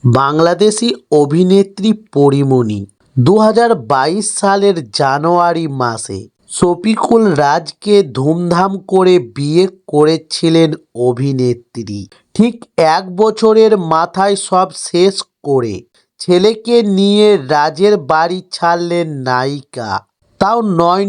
বাংলাদেশি অভিনেত্রী পরীমণি ২০২২ সালের জানুয়ারি মাসে শফিকুল রাজকে ধুমধাম করে বিয়ে করেছিলেন অভিনেত্রী। ঠিক ১ বছরের মাথায় সব শেষ করে ছেলেকে নিয়ে রাজের বাড়ি ছাড়লেন নায়িকা। তাও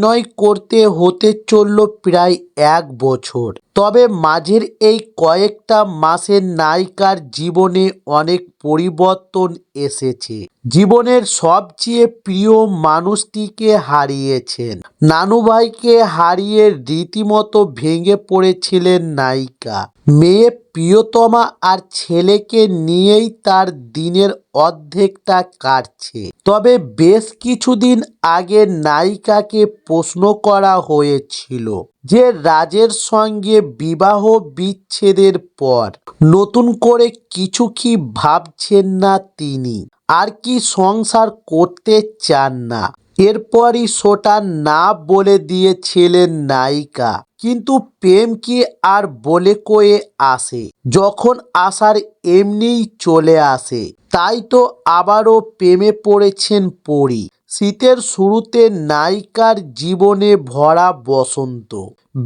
নয় করতে হতে চলল প্রায় ১ বছর। তবে মাঝের এই কয়েকটা মাসে নায়িকার জীবনে অনেক পরিবর্তন এসেছে। জীবনের সবচেয়ে প্রিয় মানুষটিকে হারিয়েছেন। নানুভাইকে হারিয়ে রীতিমতো ভেঙে পড়েছিলেন নায়িকা। মেয়ে প্রিয়তমা আর ছেলেকে নিয়েই তার দিনের অর্ধেকটা কাটছে। তবে বেশ কিছুদিন আগে নায়িকাকে প্রশ্ন করা হয়েছিল যে রাজের সঙ্গে বিবাহ বিচ্ছেদের পর নতুন করে কিছু কি ভাবছেন না তিনি, আর কি সংসার করতে চান না। এরপরই সেটা না বলে দিয়েছিলেন নায়িকা। কিন্তু প্রেম কি আর বলে কয়ে আসে? যখন আসার এমনিই চলে আসে। তাই তো আবারও প্রেমে পড়েছেন পরী। শীতের শুরুতে নায়িকার জীবনে ভরা বসন্ত।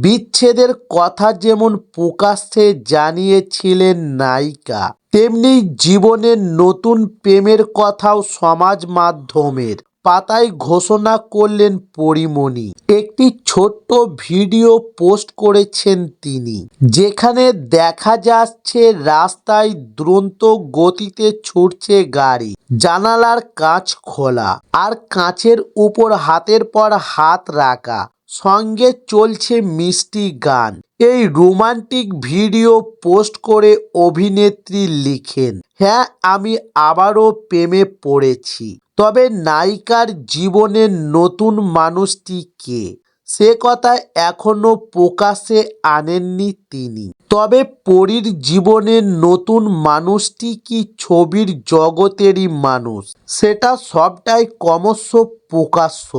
বিচ্ছেদের কথা যেমন প্রকাশ্যে জানিয়েছিলেন নায়িকা, তেমনি জীবনের নতুন প্রেমের কথাও সমাজ মাধ্যমের পাতায় ঘোষণা করলেন পরীমণি। একটি ছোট্ট ভিডিও পোস্ট করেছেন তিনি, যেখানে দেখা যাচ্ছে রাস্তায় দ্রুত গতিতে ছুটছে গাড়ি, জানালার কাঁচ খোলা, আর কাঁচের উপর হাতের পর হাত রাখা, সঙ্গে চলছে মিষ্টি গান। এই রোমান্টিক ভিডিও পোস্ট করে অভিনেত্রী লিখেন, হ্যাঁ, আমি আবারও প্রেমে পড়েছি। তবে নায়িকার জীবনের নতুন মানুষটি কে, সে কথা এখনো প্রকাশ্যে আনেননি তিনি। তবে পরীর জীবনের নতুন মানুষটি কি ছবির জগতেরই মানুষ, সেটা সবটাই ক্রমশ প্রকাশ্য।